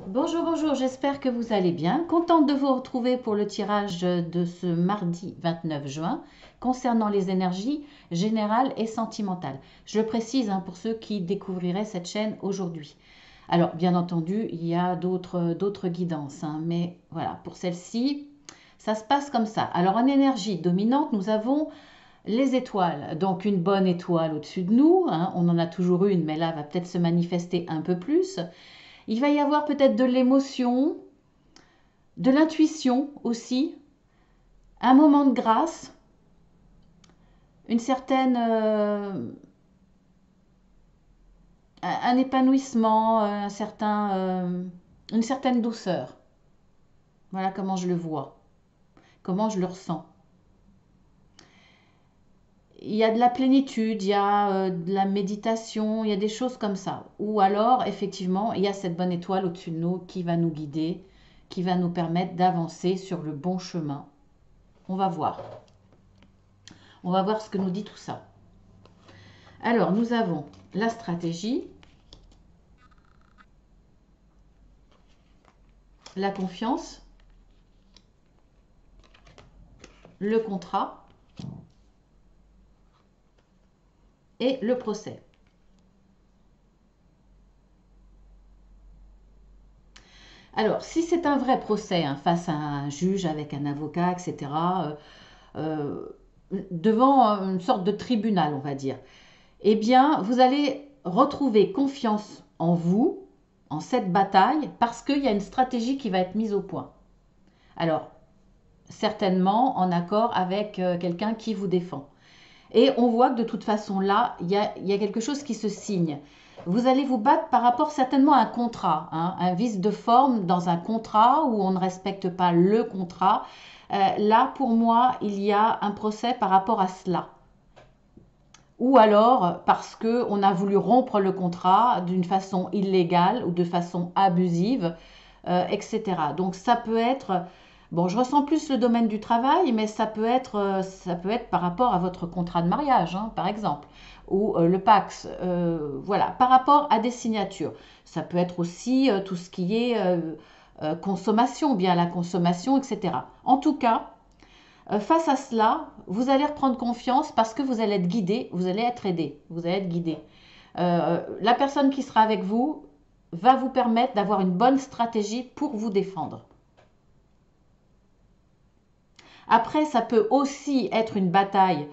Bonjour, bonjour, j'espère que vous allez bien. Contente de vous retrouver pour le tirage de ce mardi 29 juin concernant les énergies générales et sentimentales. Je le précise pour ceux qui découvriraient cette chaîne aujourd'hui. Alors, bien entendu, il y a d'autres guidances, mais voilà, pour celle-ci, ça se passe comme ça. Alors, en énergie dominante, nous avons les étoiles. Donc, une bonne étoile au-dessus de nous, on en a toujours une, mais là, va peut-être se manifester un peu plus. Il va y avoir peut-être de l'émotion, de l'intuition aussi, un moment de grâce, une certaine, un épanouissement, une certaine douceur. Voilà comment je le vois, comment je le ressens. Il y a de la plénitude, il y a de la méditation, il y a des choses comme ça. Ou alors, effectivement, il y a cette bonne étoile au-dessus de nous qui va nous guider, qui va nous permettre d'avancer sur le bon chemin. On va voir. On va voir ce que nous dit tout ça. Alors, nous avons la stratégie, la confiance, le contrat et le procès. Alors, si c'est un vrai procès face à un juge avec un avocat, etc., devant une sorte de tribunal, on va dire, eh bien, vous allez retrouver confiance en vous, en cette bataille, parce qu'il y a une stratégie qui va être mise au point. Alors, certainement en accord avec quelqu'un qui vous défend. Et on voit que de toute façon, là, il y a quelque chose qui se signe. Vous allez vous battre par rapport certainement à un contrat, un vice de forme dans un contrat où on ne respecte pas le contrat. Là, pour moi, il y a un procès par rapport à cela. Ou alors parce qu'on a voulu rompre le contrat d'une façon illégale ou de façon abusive, etc. Donc ça peut être, bon, je ressens plus le domaine du travail, mais ça peut être par rapport à votre contrat de mariage, par exemple, ou le Pax, voilà, par rapport à des signatures. Ça peut être aussi tout ce qui est consommation, bien la consommation, etc. En tout cas, face à cela, vous allez reprendre confiance parce que vous allez être guidé, vous allez être aidé, vous allez être guidé. La personne qui sera avec vous va vous permettre d'avoir une bonne stratégie pour vous défendre. Après, ça peut aussi être une bataille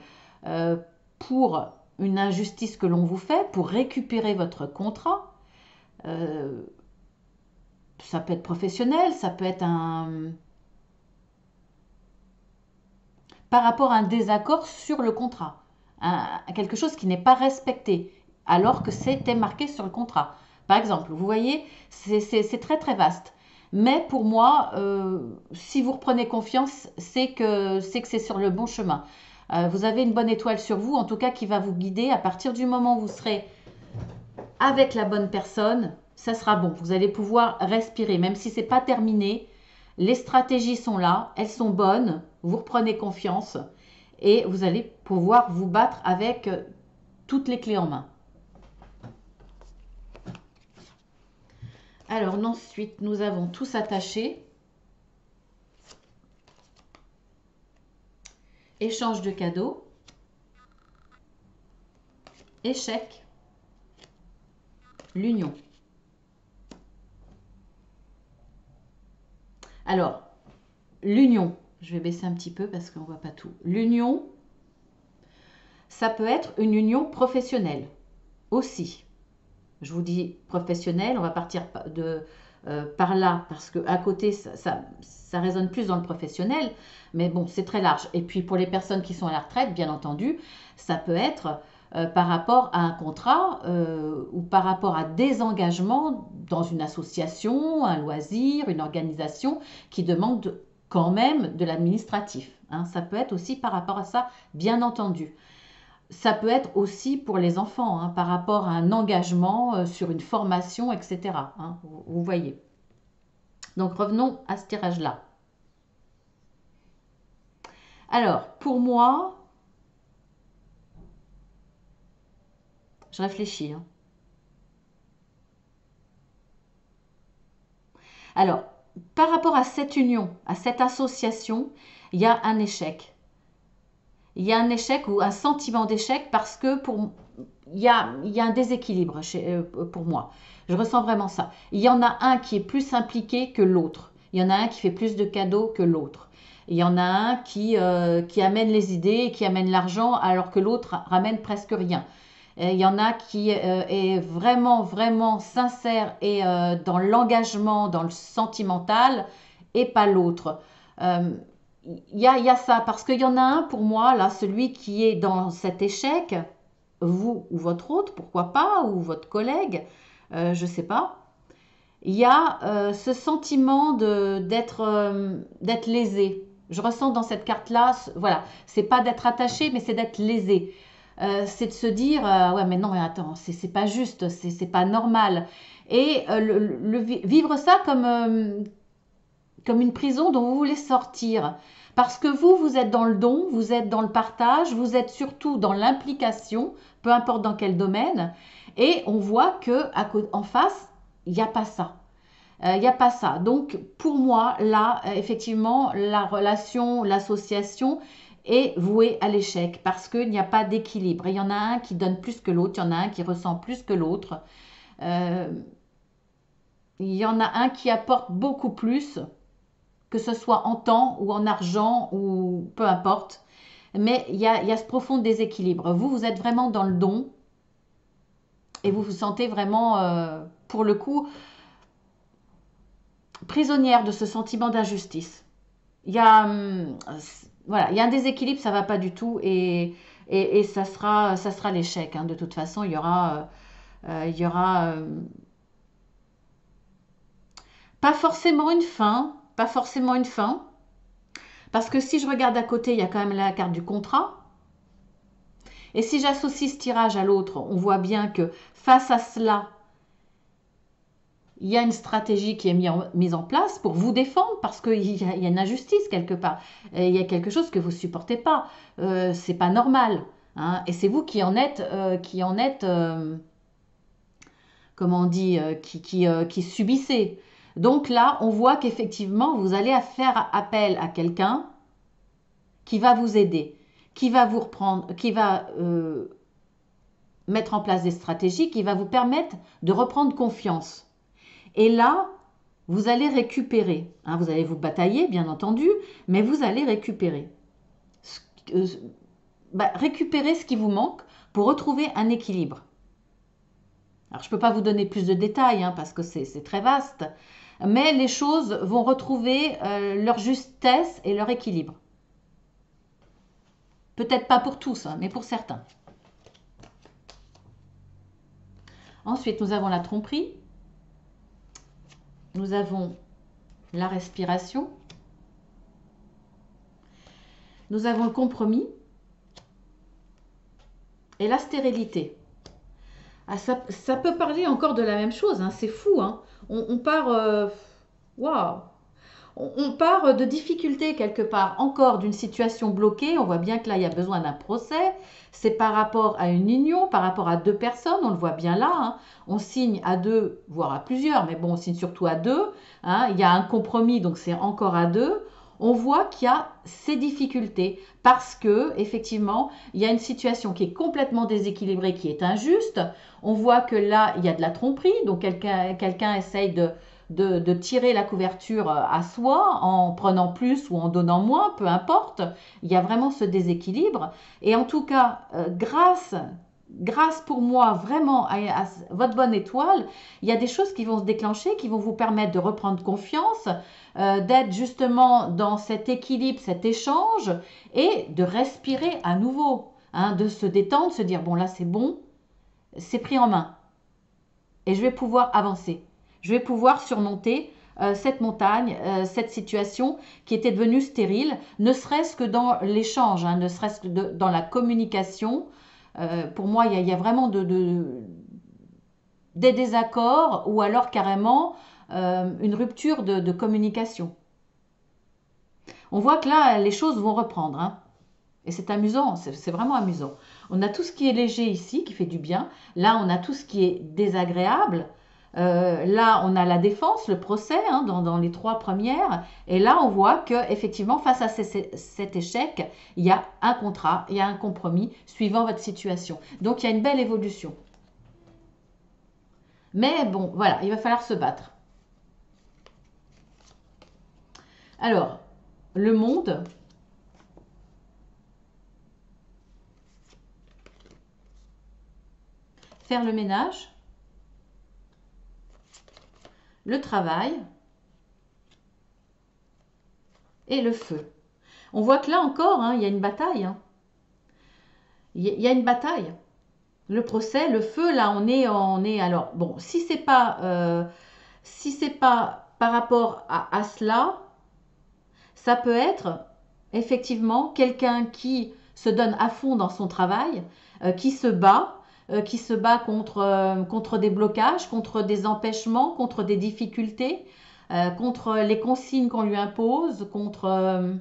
euh, pour une injustice que l'on vous fait, pour récupérer votre contrat. Euh, Ça peut être professionnel, ça peut être par rapport à un désaccord sur le contrat, quelque chose qui n'est pas respecté, alors que c'était marqué sur le contrat. Par exemple, vous voyez, c'est très très vaste. Mais pour moi, si vous reprenez confiance, c'est sur le bon chemin. Vous avez une bonne étoile sur vous, en tout cas qui va vous guider. À partir du moment où vous serez avec la bonne personne, ça sera bon. Vous allez pouvoir respirer, même si c'est pas terminé. Les stratégies sont là, elles sont bonnes. Vous reprenez confiance et vous allez pouvoir vous battre avec toutes les clés en main. Alors ensuite, nous avons tous attaché, échange de cadeaux, échec, l'union. Alors, l'union, je vais baisser un petit peu parce qu'on ne voit pas tout. L'union, ça peut être une union professionnelle aussi. Je vous dis professionnelle, on va partir par là parce qu'à côté, ça résonne plus dans le professionnel, mais bon, c'est très large. Et puis pour les personnes qui sont à la retraite, bien entendu, ça peut être par rapport à un contrat ou par rapport à des engagements dans une association, un loisir, une organisation qui demande quand même de l'administratif. Ça peut être aussi par rapport à ça, bien entendu. Ça peut être aussi pour les enfants, par rapport à un engagement sur une formation, etc. Vous voyez. Donc revenons à ce tirage-là. Alors, pour moi, je réfléchis. Alors, par rapport à cette union, à cette association, il y a un échec. Il y a un échec ou un sentiment d'échec parce que il y a un déséquilibre pour moi. Je ressens vraiment ça. Il y en a un qui est plus impliqué que l'autre. Il y en a un qui fait plus de cadeaux que l'autre. Il y en a un qui amène les idées, qui amène l'argent, alors que l'autre ramène presque rien. Il y en a qui est vraiment, vraiment sincère et dans l'engagement, dans le sentimental, et pas l'autre. Euh, il y a ça, parce qu'il y en a un pour moi, là, celui qui est dans cet échec, vous ou votre autre, pourquoi pas, ou votre collègue, je ne sais pas. Il y a ce sentiment d'être lésé. Je ressens dans cette carte-là, voilà, c'est pas d'être attaché, mais c'est d'être lésé. C'est de se dire, ouais, mais non, mais attends, c'est pas juste, c'est pas normal. Et vivre ça comme une prison dont vous voulez sortir. Parce que vous êtes dans le don, vous êtes dans le partage, vous êtes surtout dans l'implication, peu importe dans quel domaine. Et on voit que en face, il n'y a pas ça. Il n'y a pas ça. Donc, pour moi, là, effectivement, la relation, l'association est vouée à l'échec parce qu'il n'y a pas d'équilibre. Il y en a un qui donne plus que l'autre, il y en a un qui ressent plus que l'autre. Euh, il y en a un qui apporte beaucoup plus, que ce soit en temps ou en argent ou peu importe. Mais il y a ce profond déséquilibre. Vous êtes vraiment dans le don et vous vous sentez vraiment, pour le coup, prisonnière de ce sentiment d'injustice. Il y a, voilà, il y a un déséquilibre, ça va pas du tout et ça sera l'échec. Hein. De toute façon, il y aura pas forcément une fin, pas forcément une fin, parce que si je regarde à côté, il y a quand même la carte du contrat. Et si j'associe ce tirage à l'autre, on voit bien que face à cela, il y a une stratégie qui est mise en place pour vous défendre parce qu'il y a une injustice quelque part. Et il y a quelque chose que vous ne supportez pas. C'est pas normal. Hein. Et c'est vous comment on dit, qui subissez. Donc là, on voit qu'effectivement, vous allez faire appel à quelqu'un qui va vous aider, qui va vous reprendre, qui va mettre en place des stratégies, qui va vous permettre de reprendre confiance. Et là, vous allez récupérer. Hein, vous allez vous batailler, bien entendu, mais vous allez récupérer. Récupérer ce qui vous manque pour retrouver un équilibre. Alors, je ne peux pas vous donner plus de détails hein, parce que c'est très vaste, mais les choses vont retrouver leur justesse et leur équilibre. Peut-être pas pour tous, hein, mais pour certains. Ensuite, nous avons la tromperie. Nous avons la respiration. Nous avons le compromis et la stérilité. Ah, ça peut parler encore de la même chose, hein, c'est fou. Hein. On part, waouh, on part de difficultés quelque part, encore d'une situation bloquée. On voit bien que là, il y a besoin d'un procès. C'est par rapport à une union, par rapport à deux personnes. On le voit bien là. Hein. On signe à deux, voire à plusieurs, mais bon, on signe surtout à deux. Hein. Il y a un compromis, donc c'est encore à deux. On voit qu'il y a ces difficultés parce que effectivement, il y a une situation qui est complètement déséquilibrée, qui est injuste. On voit que là, il y a de la tromperie, donc quelqu'un essaye de tirer la couverture à soi en prenant plus ou en donnant moins, peu importe. Il y a vraiment ce déséquilibre. Et en tout cas, grâce pour moi vraiment à votre bonne étoile, il y a des choses qui vont se déclencher, qui vont vous permettre de reprendre confiance, d'être justement dans cet équilibre, cet échange et de respirer à nouveau, hein, de se détendre, se dire bon là c'est bon, c'est pris en main et je vais pouvoir avancer. Je vais pouvoir surmonter cette montagne, cette situation qui était devenue stérile, ne serait-ce que dans l'échange, hein, ne serait-ce que dans la communication. Pour moi, il y a vraiment des désaccords ou alors carrément une rupture de communication. On voit que là, les choses vont reprendre. Hein. Et c'est amusant, c'est vraiment amusant. On a tout ce qui est léger ici, qui fait du bien. Là, on a tout ce qui est désagréable, Là, on a la défense, le procès, hein, dans les 3 premières. Et là, on voit que effectivement, face à cet échec, il y a un contrat, il y a un compromis suivant votre situation. Donc, il y a une belle évolution. Mais bon, voilà, il va falloir se battre. Alors, le monde. Faire le ménage. Le travail. Et le feu. On voit que là encore, hein, il y a une bataille. Hein. Il y a une bataille. Le procès, le feu, là, on est alors, bon, si c'est pas par rapport à cela, ça peut être effectivement quelqu'un qui se donne à fond dans son travail, qui se bat contre des blocages, contre des empêchements, contre des difficultés, contre les consignes qu'on lui impose, contre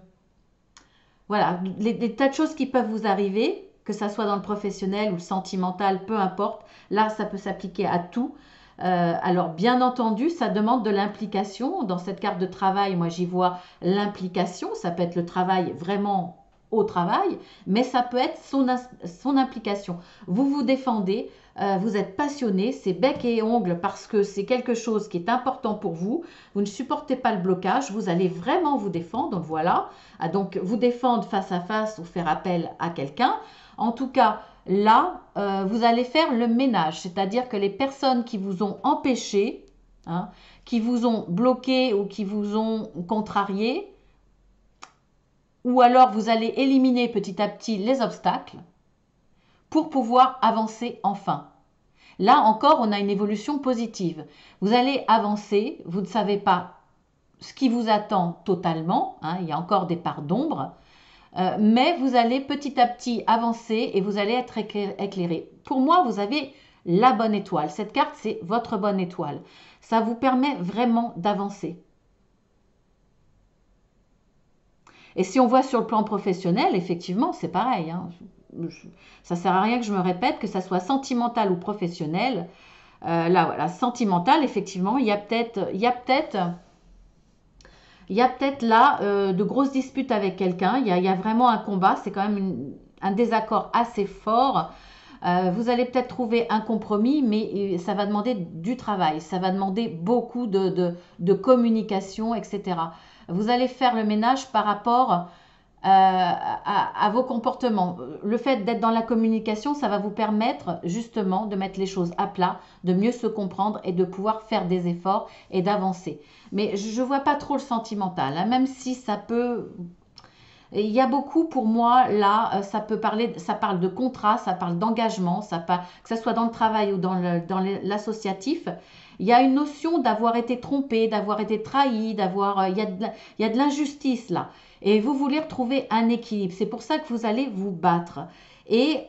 voilà, des tas de choses qui peuvent vous arriver, que ça soit dans le professionnel ou le sentimental, peu importe. Là, ça peut s'appliquer à tout. Alors, bien entendu, ça demande de l'implication. Dans cette carte de travail, moi, j'y vois l'implication. Ça peut être le travail vraiment au travail, mais ça peut être son implication. Vous vous défendez, vous êtes passionné, c'est bec et ongle parce que c'est quelque chose qui est important pour vous. Vous ne supportez pas le blocage, vous allez vraiment vous défendre. Donc voilà, donc vous défendre face à face ou faire appel à quelqu'un. En tout cas, là, vous allez faire le ménage, c'est-à-dire que les personnes qui vous ont empêché, hein, qui vous ont bloqué ou qui vous ont contrarié, ou alors vous allez éliminer petit à petit les obstacles pour pouvoir avancer enfin. Là encore, on a une évolution positive. Vous allez avancer, vous ne savez pas ce qui vous attend totalement, hein, il y a encore des parts d'ombre, mais vous allez petit à petit avancer et vous allez être éclairé. Pour moi, vous avez la bonne étoile. Cette carte, c'est votre bonne étoile. Ça vous permet vraiment d'avancer. Et si on voit sur le plan professionnel, effectivement, c'est pareil. Hein. Ça ne sert à rien que je me répète, que ça soit sentimental ou professionnel. Là, voilà, sentimental, effectivement, il y a peut-être là de grosses disputes avec quelqu'un. Il y a vraiment un combat. C'est quand même un désaccord assez fort. Vous allez peut-être trouver un compromis, mais ça va demander du travail. Ça va demander beaucoup de communication, etc. Vous allez faire le ménage par rapport à vos comportements. Le fait d'être dans la communication, ça va vous permettre justement de mettre les choses à plat, de mieux se comprendre et de pouvoir faire des efforts et d'avancer. Mais je ne vois pas trop le sentimental, hein, même si ça peut... Il y a beaucoup pour moi, là, ça parle de contrat, ça parle d'engagement, que ce soit dans le travail ou dans l'associatif. Il y a une notion d'avoir été trompé, d'avoir été trahi, il y a de l'injustice là. Et vous voulez retrouver un équilibre. C'est pour ça que vous allez vous battre. Et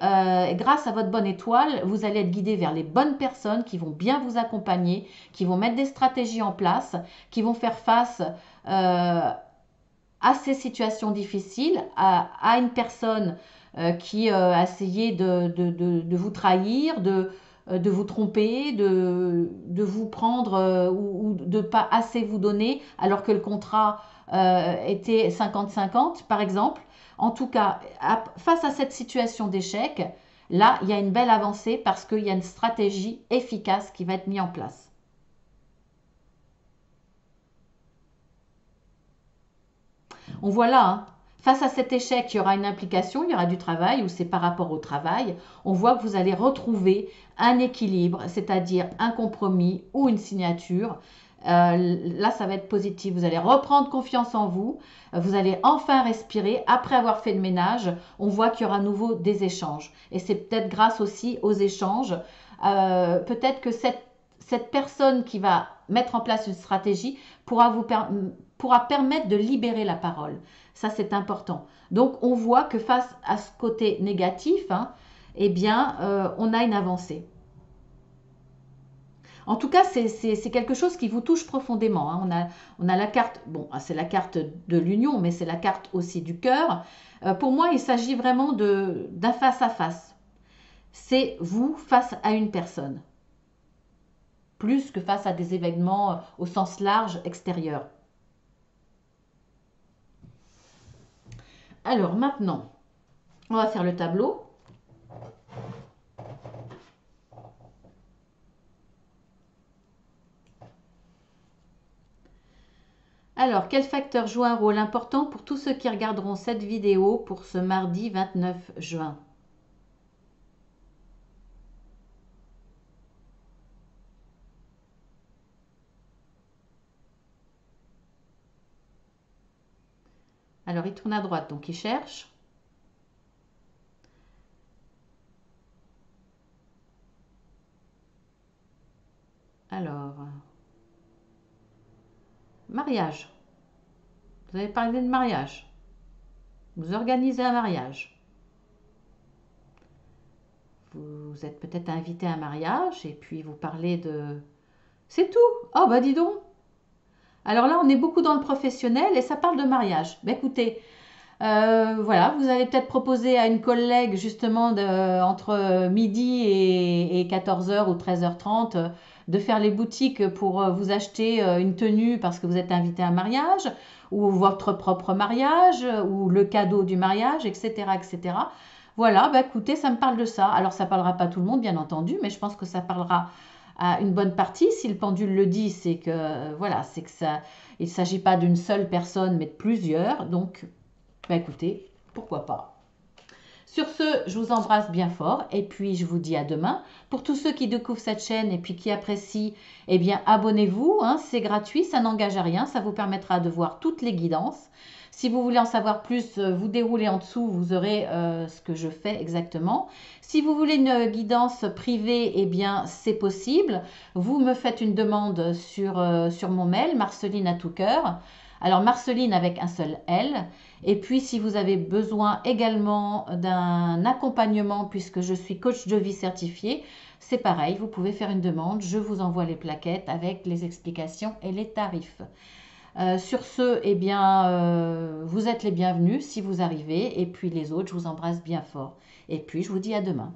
grâce à votre bonne étoile, vous allez être guidé vers les bonnes personnes qui vont bien vous accompagner, qui vont mettre des stratégies en place, qui vont faire face à ces situations difficiles, à une personne qui a essayé de vous trahir, de vous tromper, vous prendre ou de ne pas assez vous donner alors que le contrat était 50-50 par exemple. En tout cas, face à cette situation d'échec, là, il y a une belle avancée parce qu'il y a une stratégie efficace qui va être mise en place. On voit là, hein, face à cet échec, il y aura une implication, il y aura du travail ou c'est par rapport au travail. On voit que vous allez retrouver un équilibre, c'est-à-dire un compromis ou une signature. Là, ça va être positif. Vous allez reprendre confiance en vous. Vous allez enfin respirer. Après avoir fait le ménage, on voit qu'il y aura à nouveau des échanges. Et c'est peut-être grâce aussi aux échanges. Peut-être que cette personne qui va mettre en place une stratégie pourra permettre de libérer la parole. Ça, c'est important. Donc, on voit que face à ce côté négatif, hein, eh bien, on a une avancée. En tout cas, c'est quelque chose qui vous touche profondément. Hein. On a la carte, bon, c'est la carte de l'union, mais c'est la carte aussi du cœur. Pour moi, il s'agit vraiment d'un face à face. C'est vous face à une personne. plus que face à des événements au sens large extérieur. Alors maintenant, on va faire le tableau. Alors, quel facteur joue un rôle important pour tous ceux qui regarderont cette vidéo pour ce mardi 29 juin? Alors, il tourne à droite, donc il cherche. Alors, mariage. Vous avez parlé de mariage. Vous organisez un mariage. Vous êtes peut-être invité à un mariage et puis vous parlez de... C'est tout. Oh, bah dis donc. Alors là, on est beaucoup dans le professionnel et ça parle de mariage. Bah, écoutez, voilà, vous allez peut-être proposer à une collègue justement entre midi et 14h ou 13h30 de faire les boutiques pour vous acheter une tenue parce que vous êtes invité à un mariage ou votre propre mariage ou le cadeau du mariage, etc., etc. Voilà, bah écoutez, ça me parle de ça. Alors ça parlera pas à tout le monde, bien entendu, mais je pense que ça parlera à une bonne partie. Si le pendule le dit, c'est que voilà, c'est que ça, il ne s'agit pas d'une seule personne, mais de plusieurs. Donc bah écoutez, pourquoi pas. Sur ce, je vous embrasse bien fort et puis je vous dis à demain. Pour tous ceux qui découvrent cette chaîne et puis qui apprécient, eh bien abonnez-vous, hein, c'est gratuit, ça n'engage à rien, ça vous permettra de voir toutes les guidances. Si vous voulez en savoir plus, vous déroulez en dessous, vous aurez ce que je fais exactement. Si vous voulez une guidance privée, eh bien c'est possible. Vous me faites une demande sur mon mail, Marceline à tout cœur. Alors Marceline avec un seul L. Et puis si vous avez besoin également d'un accompagnement, puisque je suis coach de vie certifié, c'est pareil, vous pouvez faire une demande, je vous envoie les plaquettes avec les explications et les tarifs. Sur ce, eh bien, vous êtes les bienvenus si vous arrivez, et puis les autres, je vous embrasse bien fort. Et puis je vous dis à demain.